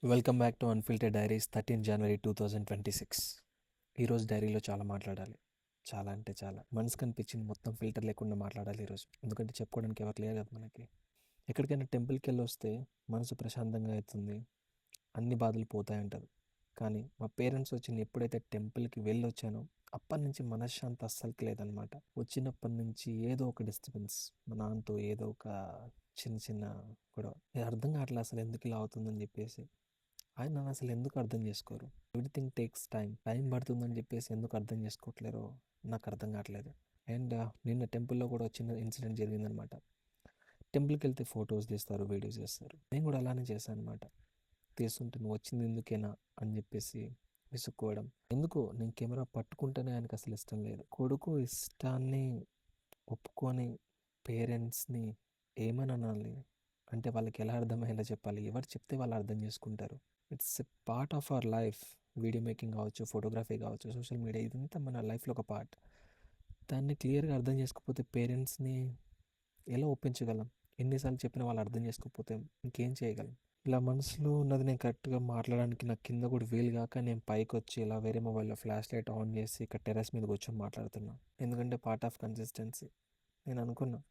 Welcome back to unfiltered diaries 13 జనవరి 2026. ఈరోజు డైరీలో చాలా మాట్లాడాలి. చాలా అంటే చాలా మనసు కనిపించింది, మొత్తం ఫిల్టర్ లేకుండా మాట్లాడాలి ఈరోజు. ఎందుకంటే చెప్పుకోవడానికి ఎవరు లేరు కదా మనకి. ఎక్కడికైనా టెంపుల్కి వెళ్ళి వస్తే మనసు ప్రశాంతంగా అవుతుంది, అన్ని బాధలు పోతాయంటారు. కానీ మా పేరెంట్స్ వచ్చి నేను ఎప్పుడైతే టెంపుల్కి వెళ్ళి వచ్చానో అప్పటి నుంచి మనశ్శాంతి అస్సలుకి లేదనమాట. వచ్చినప్పటి నుంచి ఏదో ఒక డిస్టర్బెన్స్, మా నాన్నతో ఏదో ఒక చిన్న చిన్న గొడవ. ఇది అర్థం కావట్లేదు అసలు ఎందుకు ఇలా అవుతుందని చెప్పేసి. ఆయన నన్ను అసలు ఎందుకు అర్థం చేసుకోరు? ఎవ్రీథింగ్ టేక్స్ టైం పడుతుందని చెప్పేసి ఎందుకు అర్థం చేసుకోవట్లేరో నాకు అర్థం కావట్లేదు. అండ్ నిన్న టెంపుల్లో కూడా ఒక చిన్న ఇన్సిడెంట్ జరిగిందనమాట. టెంపుల్కి వెళ్తే ఫొటోస్ తీస్తారు, వీడియోస్ చేస్తారు. నేను కూడా అలానే చేశాను అనమాట. తీస్తుంటే నువ్వు వచ్చింది ఎందుకేనా అని చెప్పేసి విసుక్కోవడం. ఎందుకో నేను కెమెరా పట్టుకుంటేనే ఆయనకు అసలు ఇష్టం లేదు. కొడుకు ఇష్టాన్ని ఒప్పుకొని పేరెంట్స్ని ఏమని అనాలి అంటే వాళ్ళకి ఎలా అర్థమయ్యేలా చెప్పాలి? ఎవరు చెప్తే వాళ్ళు అర్థం చేసుకుంటారు? It's a part of our life. Video making కావచ్చు, ఫోటోగ్రఫీ కావచ్చు, సోషల్ మీడియా, ఇదంతా మన లైఫ్లో ఒక పార్ట్. దాన్ని క్లియర్గా అర్థం చేసుకోకపోతే పేరెంట్స్ని ఎలా ఒప్పించగలం? ఎన్నిసార్లు చెప్పినా వాళ్ళు అర్థం చేసుకోకపోతే ఇంకేం చేయగలం? ఇలా మనసులో ఉన్నది నేను కరెక్ట్గా మాట్లాడడానికి నాకు కింద కూడా వీలు కాక నేను పైకి వచ్చి ఇలా వేరే మొబైల్లో ఫ్లాష్ లైట్ ఆన్ చేసి ఇక్కడ టెర్రస్ మీద కూర్చొని మాట్లాడుతున్నాను. ఎందుకంటే పార్ట్ ఆఫ్ కన్సిస్టెన్సీ. నేను అనుకున్నా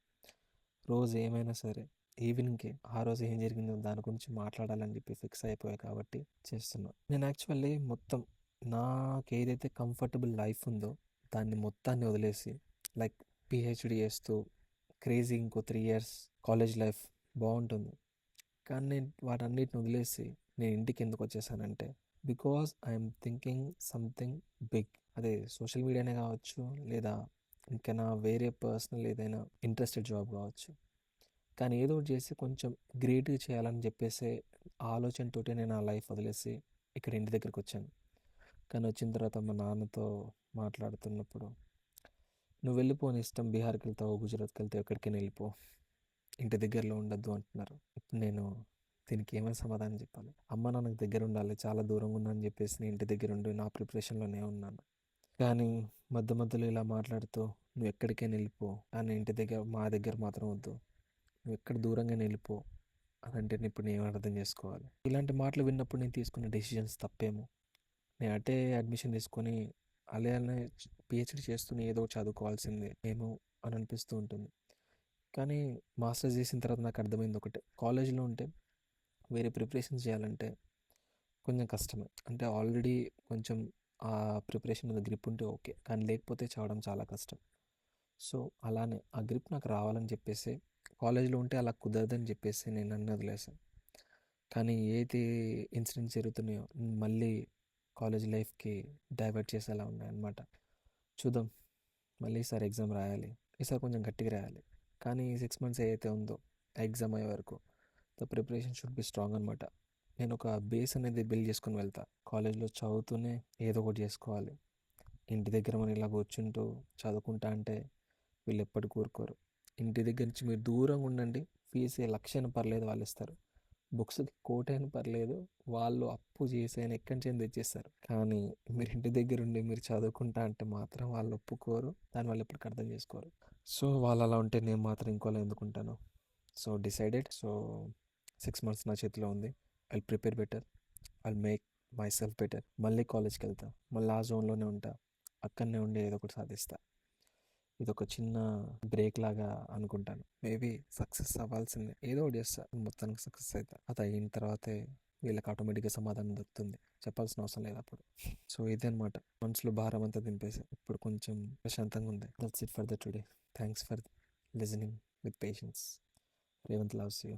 రోజు ఏమైనా సరే ఈవినింగ్కి ఆ రోజు ఏం జరిగిందో దాని గురించి మాట్లాడాలని చెప్పి ఫిక్స్ అయిపోయాయి కాబట్టి చేస్తున్నా. నేను యాక్చువల్లీ మొత్తం నాకు ఏదైతే కంఫర్టబుల్ లైఫ్ ఉందో దాన్ని మొత్తాన్ని వదిలేసి, లైక్ పిహెచ్డి చేస్తూ క్రేజీ ఇంకో 3 years కాలేజ్ లైఫ్ బాగుంటుంది. కానీ నేను వాటన్నిటిని వదిలేసి నేను ఇంటికి ఎందుకు వచ్చేసానంటే because I'm thinking something big. అదే సోషల్ మీడియానే కావచ్చు, లేదా ఇంకా నా వేరే పర్సనల్ ఏదైనా ఇంట్రెస్టెడ్ జాబ్ కావచ్చు. కానీ ఏదో ఒకటి చేసి కొంచెం గ్రేట్గా చేయాలని చెప్పేసి ఆలోచనతో నేను ఆ లైఫ్ వదిలేసి ఇక్కడ ఇంటి దగ్గరికి వచ్చాను. కానీ వచ్చిన తర్వాత మా నాన్నతో మాట్లాడుతున్నప్పుడు నువ్వు వెళ్ళిపోని ఇష్టం, బీహార్కి వెళ్తావు, గుజరాత్కి వెళ్తావు, ఎక్కడికైనా వెళ్ళిపో, ఇంటి దగ్గరలో ఉండద్దు అంటున్నారు. ఇప్పుడు నేను దీనికి ఏమైనా సమాధానం చెప్పాలి? అమ్మ నాన్నకు దగ్గర ఉండాలి, చాలా దూరంగా ఉన్నా అని చెప్పేసి నేను ఇంటి దగ్గర ఉండి నా ప్రిపరేషన్లోనే ఉన్నాను. కానీ మధ్య మధ్యలో ఇలా మాట్లాడుతూ నువ్వు ఎక్కడికైనా వెళ్ళిపో, కానీ ఇంటి దగ్గర మా దగ్గర మాత్రం వద్దు, నువ్వు ఎక్కడ దూరంగా వెళ్ళిపో అని అంటే ఇప్పుడు నేను అర్థం చేసుకోవాలి? ఇలాంటి మాటలు విన్నప్పుడు నేను తీసుకున్న డెసిషన్స్ తప్పేమో. నేను అటే అడ్మిషన్ తీసుకొని అలానే పిహెచ్డి చేస్తూనే ఏదో చదువుకోవాల్సిందే ఏమో అని అనిపిస్తూ ఉంటుంది. కానీ మాస్టర్స్ చేసిన తర్వాత నాకు అర్థమైంది ఒకటే, కాలేజీలో ఉంటే వేరే ప్రిపరేషన్స్ చేయాలంటే కొంచెం కష్టమే. అంటే ఆల్రెడీ కొంచెం ఆ ప్రిపరేషన్ మీద గ్రిప్ ఉంటే ఓకే, కానీ లేకపోతే చదవడం చాలా కష్టం. సో అలానే ఆ గ్రిప్ నాకు రావాలని చెప్పేసి కాలేజీలో ఉంటే అలా కుదరదని చెప్పేసి నేను అన్నీ వదిలేసాను. కానీ ఏది ఇన్సిడెంట్స్ జరుగుతున్నాయో మళ్ళీ కాలేజ్ లైఫ్కి డైవర్ట్ చేసేలా ఉన్నాయన్నమాట. చూద్దాం, మళ్ళీ ఈసారి ఎగ్జామ్ రాయాలి. ఈసారి కొంచెం గట్టిగా రాయాలి. కానీ 6 months ఏదైతే ఉందో ఆ ఎగ్జామ్ అయ్యే వరకు the preparation should be strong అనమాట. నేను ఒక బేస్ అనేది బిల్డ్ చేసుకుని వెళ్తా. కాలేజ్లో చదువుతూనే ఏదో ఒకటి చేసుకోవాలి. ఇంటి దగ్గర మనం ఇలా కూర్చుంటూ చదువుకుంటా అంటే వీళ్ళు ఎప్పటికి కూరుకోరు. ఇంటి దగ్గర నుంచి మీరు దూరంగా ఉండండి, ఫీజు 1,00,000 అయినా పర్లేదు వాళ్ళు ఇస్తారు, బుక్స్కి 1,00,000 అయినా పర్లేదు వాళ్ళు అప్పు చేసి అయినా ఎక్కడి నుంచి అయినా తెచ్చేస్తారు. కానీ మీరు ఇంటి దగ్గర ఉండి మీరు చదువుకుంటా అంటే మాత్రం వాళ్ళు ఒప్పుకోరు, దాని వాళ్ళు ఎప్పటికి అర్థం చేసుకోరు. సో వాళ్ళు అలా ఉంటే నేను మాత్రం ఇంకోలా ఎందుకుంటాను? So decided. సో 6 months నా చేతిలో ఉంది. I prepare better, I make myself better. మళ్ళీ కాలేజ్కి వెళ్తా, మళ్ళీ ఆ జోన్లోనే ఉంటా, అక్కడనే ఉండి ఏదో ఒకటి సాధిస్తా. ఇది ఒక చిన్న బ్రేక్ లాగా అనుకుంటాను. మేబీ సక్సెస్ అవ్వాల్సిందే, ఏదో ఒకటి చేస్తా, మొత్తానికి సక్సెస్ అవుతా. అది అయిన తర్వాతే వీళ్ళకి ఆటోమేటిక్గా సమాధానం దొరుకుతుంది, చెప్పాల్సిన అవసరం లేదు అప్పుడు. సో ఇదే అనమాట, మనసులో భారం అంతా దింపేసి ఇప్పుడు కొంచెం ప్రశాంతంగా ఉంది. That's it for the today. Thanks for listening with patience. Revanth loves you.